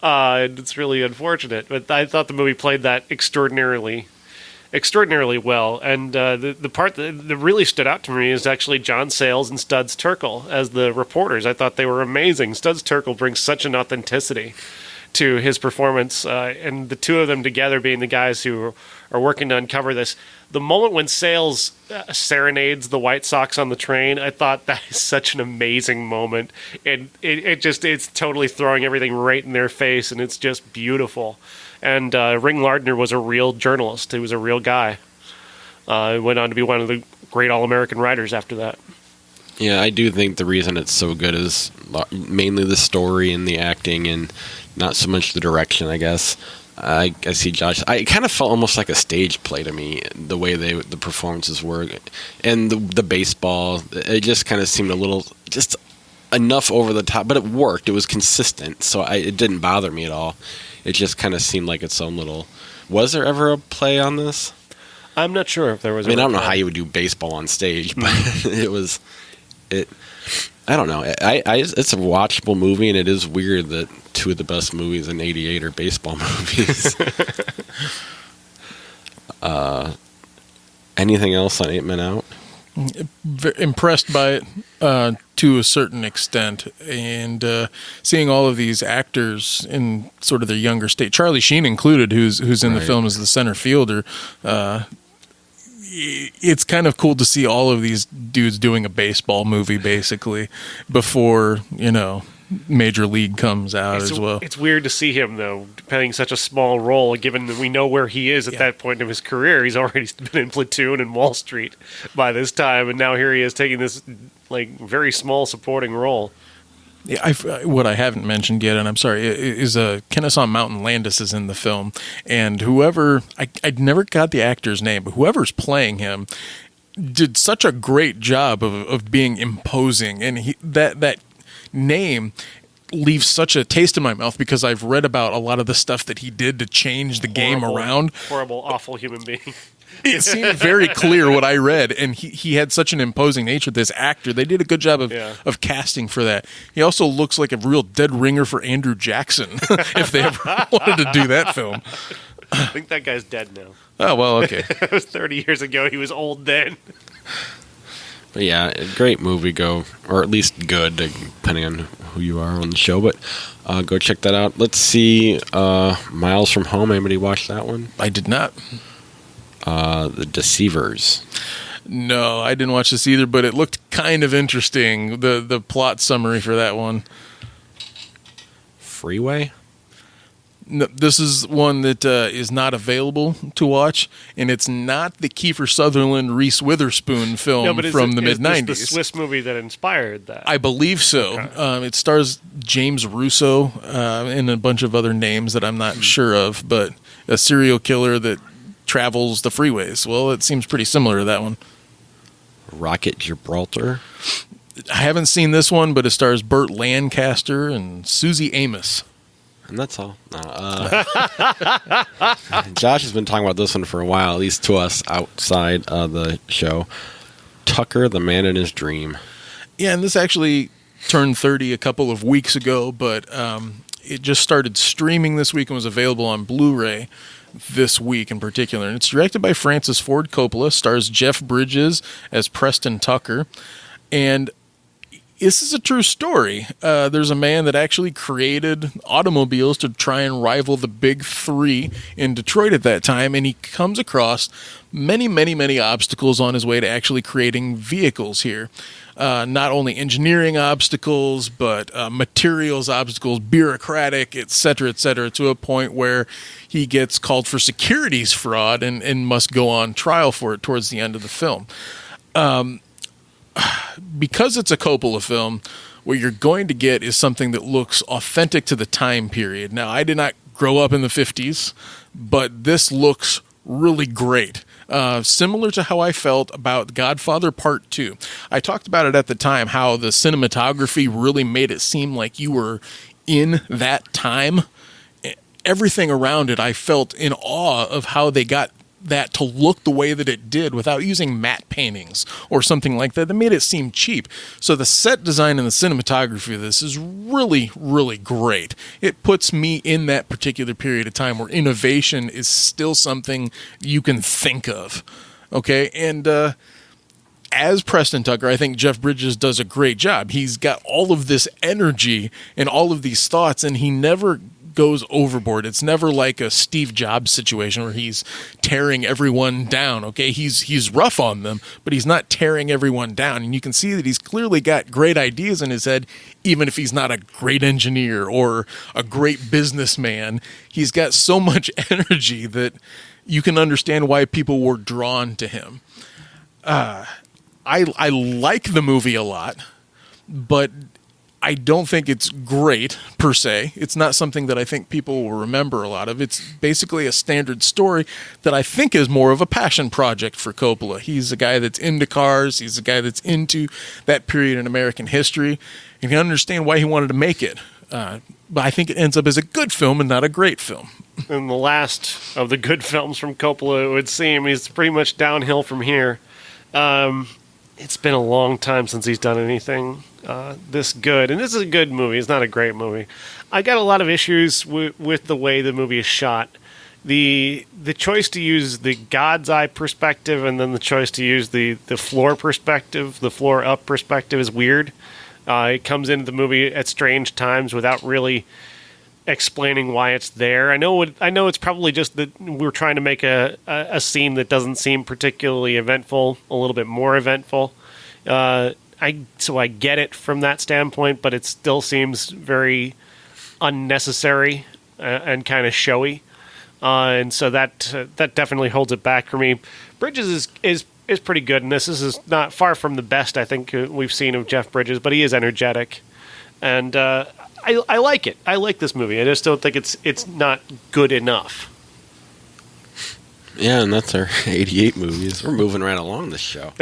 And it's really unfortunate. But I thought the movie played that extraordinarily well. And the part that really stood out to me is actually John Sayles and Studs Terkel as the reporters. I thought they were amazing. Studs Terkel brings such an authenticity to his performance, and the two of them together being the guys who are working to uncover this. The moment when Sayles serenades the White Sox on the train, I thought that is such an amazing moment. And it's totally throwing everything right in their face, and it's just beautiful. And Ring Lardner was a real journalist. He was a real guy. He went on to be one of the great All-American writers after that. Yeah, I do think the reason it's so good is mainly the story and the acting and not so much the direction, I guess. I see Josh. I kind of felt almost like a stage play to me, the way the performances were. And the baseball, it just kind of seemed a little, just enough over the top, but it worked. It was consistent, so it didn't bother me at all. It just kind of seemed like its own little... Was there ever a play on this? I'm not sure if there was. I don't know how you would do baseball on stage, but I don't know. It's a watchable movie, and it is weird that two of the best movies in '88 are baseball movies. Anything else on 8 Men Out? Impressed by it to a certain extent, and seeing all of these actors in sort of their younger state, Charlie Sheen included, who's in the film as the center fielder. It's kind of cool to see all of these dudes doing a baseball movie, basically, before, Major League comes out as well. It's weird to see him, though, playing such a small role, given that we know where he is at that point of his career. He's already been in Platoon and Wall Street by this time, and now here he is taking this, very small supporting role. Yeah, what I haven't mentioned yet, and I'm sorry, is Kennesaw Mountain Landis is in the film, and whoever I never got the actor's name, but whoever's playing him did such a great job of being imposing, and that name leaves such a taste in my mouth because I've read about a lot of the stuff that he did to change the game around. Horrible, awful human being. It seemed very clear what I read, and he had such an imposing nature. This actor, they did a good job of casting for that. He also looks like a real dead ringer for Andrew Jackson if they ever wanted to do that film. I think that guy's dead now. Oh, well, okay. It was 30 years ago. He was old then. But yeah, a great movie. Go, or at least good, depending on who you are on the show. But go check that out. Let's see, Miles from Home. Anybody watch that one? I did not. The Deceivers. No, I didn't watch this either, but it looked kind of interesting. The plot summary for that one. Freeway? No, this is one that is not available to watch, and it's not the Kiefer Sutherland, Reese Witherspoon film from the mid-'90s. Is this the Swiss movie that inspired that? I believe so. Okay. It stars James Russo and a bunch of other names that I'm not sure of, but a serial killer that travels the freeways. Well, it seems pretty similar to that one. Rocket Gibraltar? I haven't seen this one, but it stars Burt Lancaster and Susie Amos. And that's all. Josh has been talking about this one for a while, at least to us outside the show. Tucker, the Man in His Dream. Yeah, and this actually turned 30 a couple of weeks ago, but it just started streaming this week and was available on Blu-ray this week in particular. And it's directed by Francis Ford Coppola, stars Jeff Bridges as Preston Tucker, and this is a true story. There's a man that actually created automobiles to try and rival the big three in Detroit at that time, and he comes across many, many, many obstacles on his way to actually creating vehicles here. Not only engineering obstacles, but materials obstacles, bureaucratic, et cetera, to a point where he gets called for securities fraud and must go on trial for it towards the end of the film. Because it's a Coppola film, what you're going to get is something that looks authentic to the time period. Now, I did not grow up in the 50s, but this looks really great. Similar to how I felt about Godfather Part 2. I talked about it at the time, how the cinematography really made it seem like you were in that time. Everything around it, I felt in awe of how they got that to look the way that it did without using matte paintings or something like that. That made it seem cheap. So the set design and the cinematography of this is really, really great. It puts me in that particular period of time where innovation is still something you can think of. Okay, and as Preston Tucker, I think Jeff Bridges does a great job. He's got all of this energy and all of these thoughts, and he never goes overboard. It's never like a Steve Jobs situation where he's tearing everyone down. Okay, he's rough on them, but he's not tearing everyone down. And you can see that he's clearly got great ideas in his head, even if he's not a great engineer or a great businessman. He's got so much energy that you can understand why people were drawn to him. I like the movie a lot, but I don't think it's great, per se. It's not something that I think people will remember a lot of. It's basically a standard story that I think is more of a passion project for Coppola. He's a guy that's into cars. He's a guy that's into that period in American history. And you can understand why he wanted to make it. But I think it ends up as a good film and not a great film. And the last of the good films from Coppola, it would seem, he's pretty much downhill from here. It's been a long time since he's done anything this good. And this is a good movie. It's not a great movie. I got a lot of issues with the way the movie is shot. The choice to use the God's eye perspective and then the choice to use the floor perspective, the floor up perspective is weird. It comes into the movie at strange times without really explaining why it's there. I know it's probably just that we're trying to make a scene that doesn't seem particularly eventful a little bit more eventful. So I get it from that standpoint, but it still seems very unnecessary and kind of showy. And so that definitely holds it back for me. Bridges is pretty good in this. This is not far from the best I think we've seen of Jeff Bridges, but he is energetic. And I like it. I like this movie. I just don't think it's not good enough. Yeah, and that's our 88 movies. We're moving right along this show.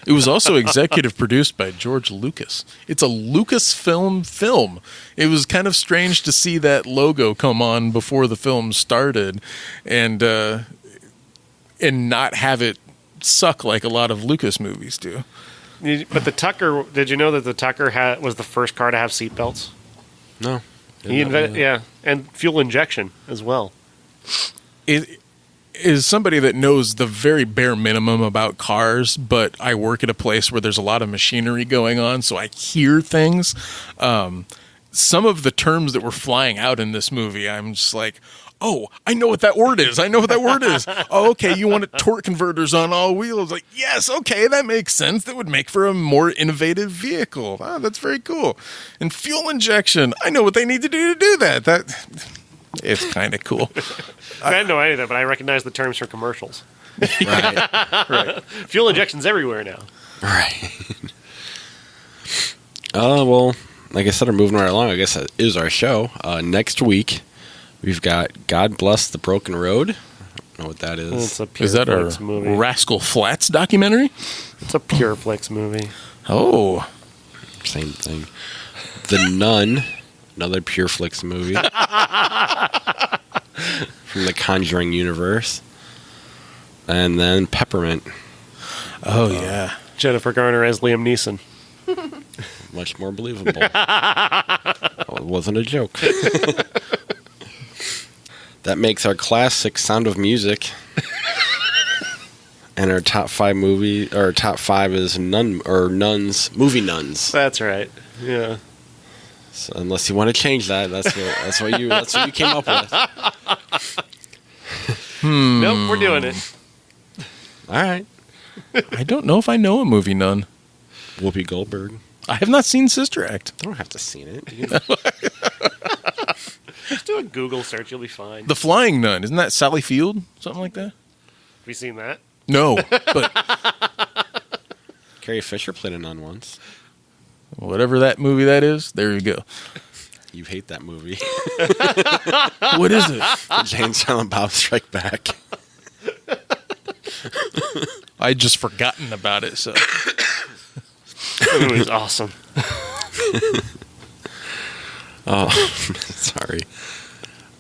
It was also executive produced by George Lucas. It's a Lucasfilm film. It was kind of strange to see that logo come on before the film started. And and not have it suck like a lot of Lucas movies do. But the Tucker, did you know that the Tucker was the first car to have seatbelts? No. He invented, and fuel injection as well. It is somebody that knows the very bare minimum about cars, but I work at a place where there's a lot of machinery going on, so I hear things. Some of the terms that were flying out in this movie, I'm just like, oh, I know what that word is. Oh, okay, you wanted torque converters on all wheels. Like, yes, okay, that makes sense. That would make for a more innovative vehicle. Ah, that's very cool. And fuel injection, I know what they need to do that. It's kind of cool. I had no idea that, but I recognize the terms for commercials. Right. Fuel injection's everywhere now. Right. Well, like I said, we're moving right along. I guess that is our show. Next week, we've got God Bless the Broken Road. I don't know what that is. It's a Pure Is that Flix a movie. Rascal Flatts documentary? It's a Pure Flix movie. Oh. Same thing. The Nun, another Pure Flix movie. From the Conjuring universe. And then Peppermint. Oh, yeah. Jennifer Garner as Liam Neeson. Much more believable. It wasn't a joke. That makes our classic Sound of Music. And our top 5 movie, or top 5 is movie nuns. That's right. Yeah. So unless you want to change that, that's what you came up with. Nope, we're doing it. All right. I don't know if I know a movie nun. Whoopi Goldberg. I have not seen Sister Act. I don't have to see it. Just do a Google search, you'll be fine. The Flying Nun, isn't that Sally Field? Something like that? Have you seen that? No, but Carrie Fisher played a nun once. whatever that movie that is, there you go. You hate that movie. What is it? Jane and Silent Bob Strike Back. I'd just forgotten about it, so. That movie's awesome. Oh, sorry.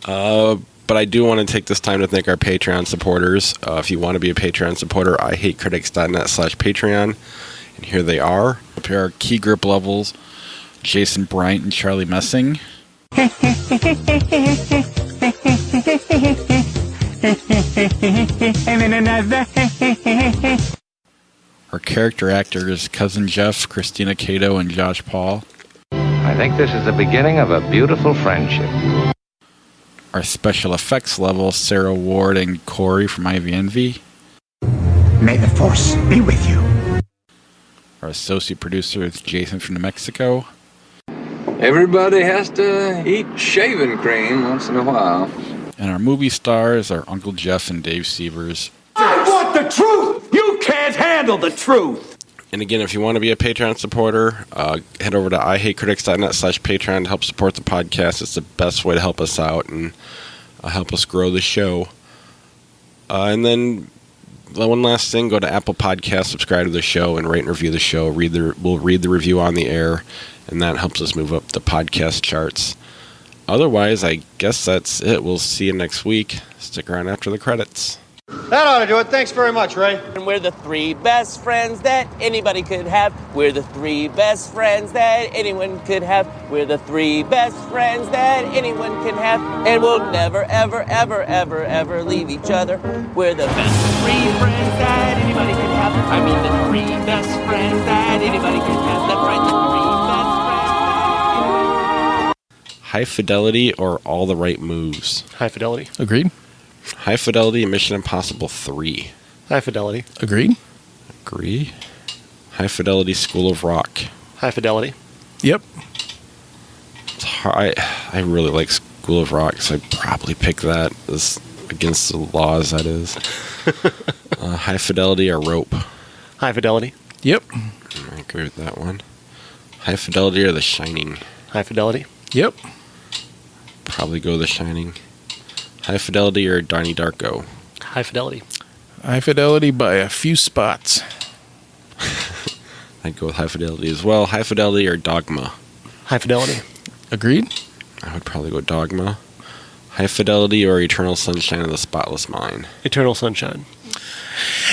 But I do want to take this time to thank our Patreon supporters. If you want to be a Patreon supporter, ihatecritics.net/Patreon. And here they are. Up here are key grip levels. Jason Bryant and Charlie Messing. Our character actors, Cousin Jeff, Christina Cato, and Josh Paul. I think this is the beginning of a beautiful friendship. Our special effects level, Sarah Ward and Corey from Ivy Envy. May the Force be with you. Our associate producer is Jason from New Mexico. Everybody has to eat shaving cream once in a while. And our movie stars are Uncle Jeff and Dave Sievers. I want the truth! You can't handle the truth! And again, if you want to be a Patreon supporter, head over to ihatecritics.net/Patreon to help support the podcast. It's the best way to help us out and help us grow the show. And then one last thing, go to Apple Podcasts, subscribe to the show, and rate and review the show. We'll read the review on the air, and that helps us move up the podcast charts. Otherwise, I guess that's it. We'll see you next week. Stick around after the credits. That ought to do it. Thanks very much, Ray. And we're the 3 best friends that anybody could have. We're the 3 best friends that anyone could have. We're the 3 best friends that anyone can have. And we'll never, ever, ever, ever, ever leave each other. We're the best 3 friends that anybody could have. I mean the 3 best friends that anybody could have. That's right, the 3 best friends that anybody could have. High Fidelity or All the Right Moves? High Fidelity. Agreed. High Fidelity, Mission Impossible 3. High Fidelity. Agreed. Agree. High Fidelity, School of Rock. High Fidelity. Yep. It's hard. I really like School of Rock, so I'd probably pick that as against the laws, that is. High Fidelity or Rope? High Fidelity. Yep. I agree with that one. High Fidelity or The Shining? High Fidelity. Yep. Probably go The Shining. High Fidelity or Donnie Darko? High Fidelity. High Fidelity by a few spots. I'd go with High Fidelity as well. High Fidelity or Dogma? High Fidelity. Agreed. I would probably go Dogma. High Fidelity or Eternal Sunshine of the Spotless Mind? Eternal Sunshine.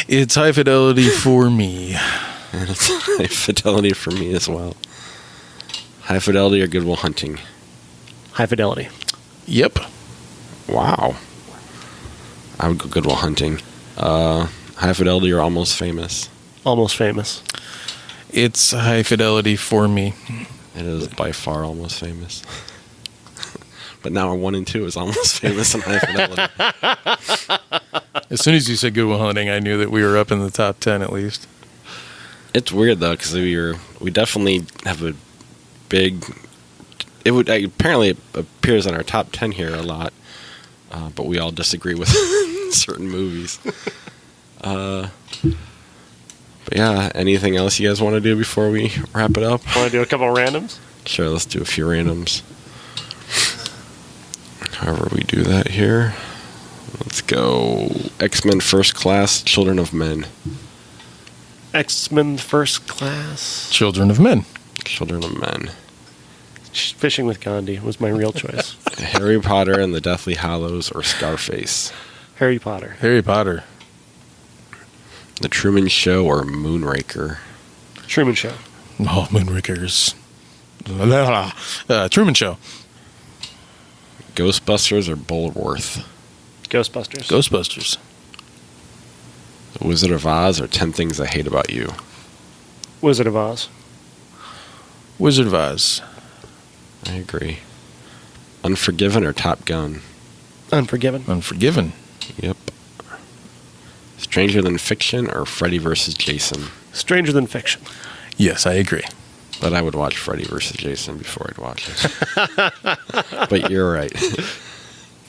It's High Fidelity for me. And it's High Fidelity for me as well. High Fidelity or Good Will Hunting? High Fidelity. Yep. Wow. I would go Good Will Hunting. High Fidelity or Almost Famous? Almost Famous. It's High Fidelity for me. It is by far Almost Famous. But now our 1 and 2 is Almost Famous and High Fidelity. As soon as you said Good Will Hunting, I knew that we were up in the top 10 at least. It's weird though, because we definitely have a big. It would apparently it appears in our top 10 here a lot, but we all disagree with certain movies. But yeah, anything else you guys want to do before we wrap it up? Want to do a couple of randoms? Sure, let's do a few randoms. However we do that here. Let's go X-Men First Class, Children of Men. X-Men First Class. Children of Men. Children of Men. Fishing with Gandhi was my real choice. Harry Potter and the Deathly Hallows or Scarface? Harry Potter. Harry Potter. The Truman Show or Moonraker? Truman Show. Oh, Moonrakers. Truman Show. Ghostbusters or Bulworth? Ghostbusters. Ghostbusters. The Wizard of Oz or 10 Things I Hate About You? Wizard of Oz. Wizard of Oz. I agree. Unforgiven or Top Gun? Unforgiven. Unforgiven. Yep. Stranger Than Fiction or Freddy vs. Jason? Stranger Than Fiction. Yes, I agree. But I would watch Freddy vs. Jason before I'd watch it. But you're right.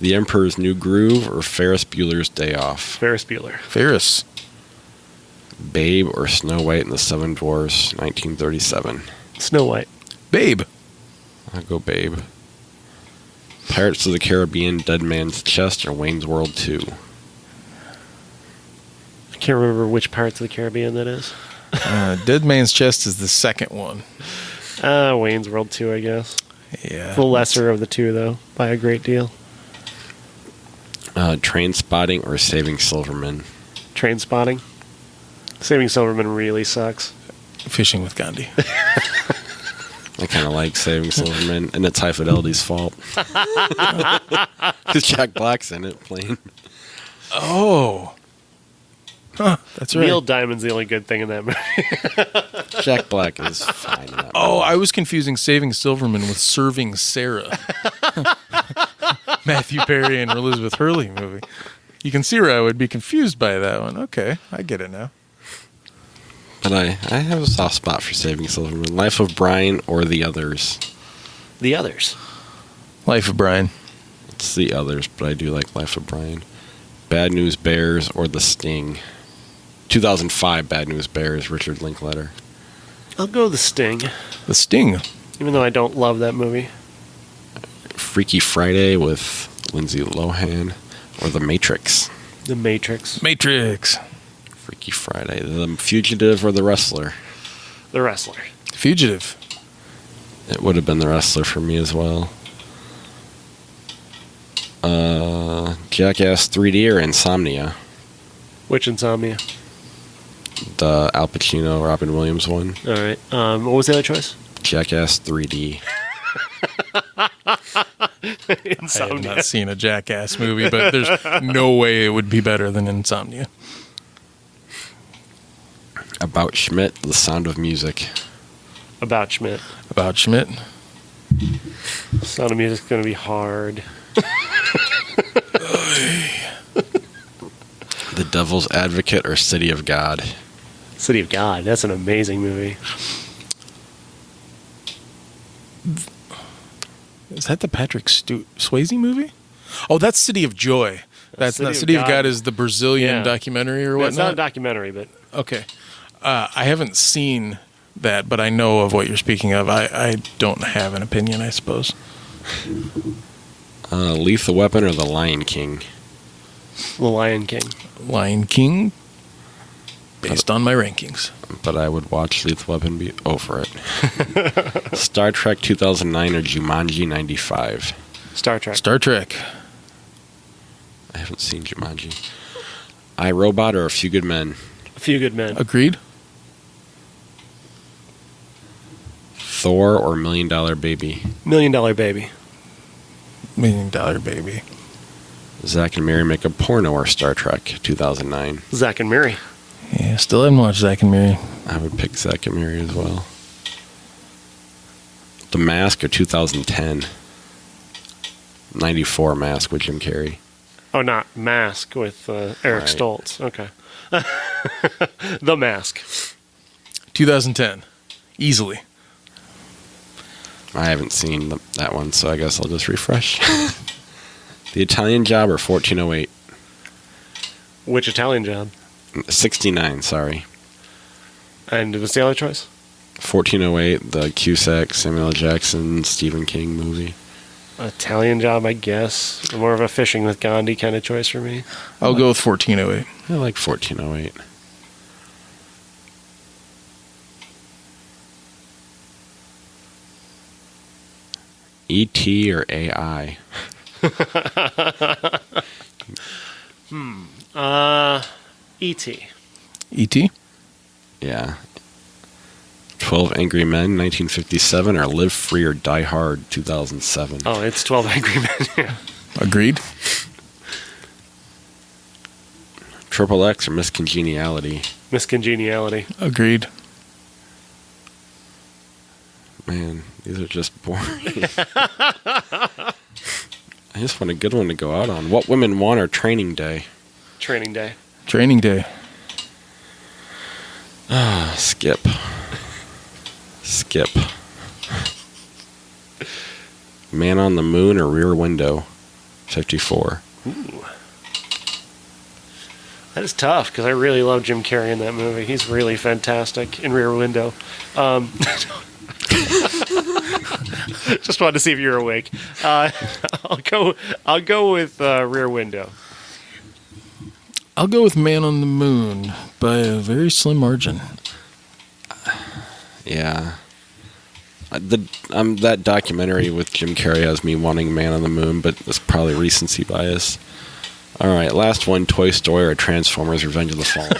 The Emperor's New Groove or Ferris Bueller's Day Off? Ferris Bueller. Ferris. Babe or Snow White and the Seven Dwarfs, 1937? Snow White. Babe. I'll go Babe. Pirates of the Caribbean, Dead Man's Chest or Wayne's World 2? I can't remember which Pirates of the Caribbean that is. Dead Man's Chest is the second one. Wayne's World 2, I guess. Yeah. The lesser of the two, though, by a great deal. Train Spotting or Saving Silverman? Train Spotting. Saving Silverman really sucks. Fishing with Gandhi. I kind of like Saving Silverman, and it's High Fidelity's fault. Because Jack Black's in it playing. Oh. Huh, that's right. Neil Diamond's the only good thing in that movie. Jack Black is fine in that movie. Oh, I was confusing Saving Silverman with Serving Sarah. Matthew Perry and Elizabeth Hurley movie. You can see where I would be confused by that one. Okay, I get it now. But I have a soft spot for Saving Silverman. Life of Brian or The Others? The Others. Life of Brian. It's The Others, but I do like Life of Brian. Bad News Bears or The Sting? 2005 Bad News Bears, Richard Linklater. I'll go The Sting. The Sting. Even though I don't love that movie. Freaky Friday with Lindsay Lohan or The Matrix? The Matrix. Matrix. Freaky Friday. The Fugitive or The Wrestler? The Wrestler. Fugitive. It would have been The Wrestler for me as well. Jackass 3D or Insomnia? Which Insomnia? The Al Pacino, Robin Williams one. All right. What was the other choice? Jackass 3D. I have not seen a Jackass movie, but there's no way it would be better than Insomnia. About Schmidt, The Sound of Music. About Schmidt. About Schmidt. Sound of Music's going to be hard. The Devil's Advocate or City of God? City of God. That's an amazing movie. Is that the Patrick Swayze movie? Oh, that's City of Joy. That's not City of God is the Brazilian documentary or whatnot. It's not a documentary, but okay. I haven't seen that, but I know of what you're speaking of. I don't have an opinion, I suppose. Lethal Weapon or The Lion King? The Lion King. Lion King, based on my rankings. But I would watch Lethal Weapon over it. Star Trek 2009 or Jumanji 95? Star Trek. Star Trek. I haven't seen Jumanji. I, Robot or A Few Good Men? A Few Good Men. Agreed. Thor or $1 Million Baby? $1 Million Baby. $1 Million Baby. Zack and Mary Make a Porno or Star Trek, 2009? Zack and Mary. Yeah, still haven't watched Zack and Mary. I would pick Zack and Mary as well. The Mask or 2010? 94 Mask with Jim Carrey. Oh, not Mask with Eric Right. Stoltz. Okay. The Mask. 2010. Easily. I haven't seen that one, so I guess I'll just refresh. The Italian Job or 1408? Which Italian Job? 69, sorry. And what's the other choice? 1408, the Cusak, Samuel L. Jackson, Stephen King movie. Italian Job, I guess. More of a Fishing with Gandhi kind of choice for me. I'll go with 1408. I like 1408. E.T. or AI? E.T. E.T.? Yeah. 12 Angry Men, 1957, or Live Free or Die Hard, 2007. Oh, it's 12 Angry Men. Yeah. Agreed. Triple X or Miss Congeniality? Miss Congeniality. Agreed. Man, these are just boring. I just want a good one to go out on. What Women Want or Training Day? Training Day. Training Day. Skip. Skip. Man on the Moon or Rear Window? 54. Ooh. That is tough because I really love Jim Carrey in that movie. He's really fantastic in Rear Window. Just wanted to see if you were awake. I'll go with Rear Window. I'll go with Man on the Moon by a very slim margin. Yeah. That documentary with Jim Carrey has me wanting Man on the Moon, but it's probably recency bias. All right, last one, Toy Story or Transformers Revenge of the Fallen?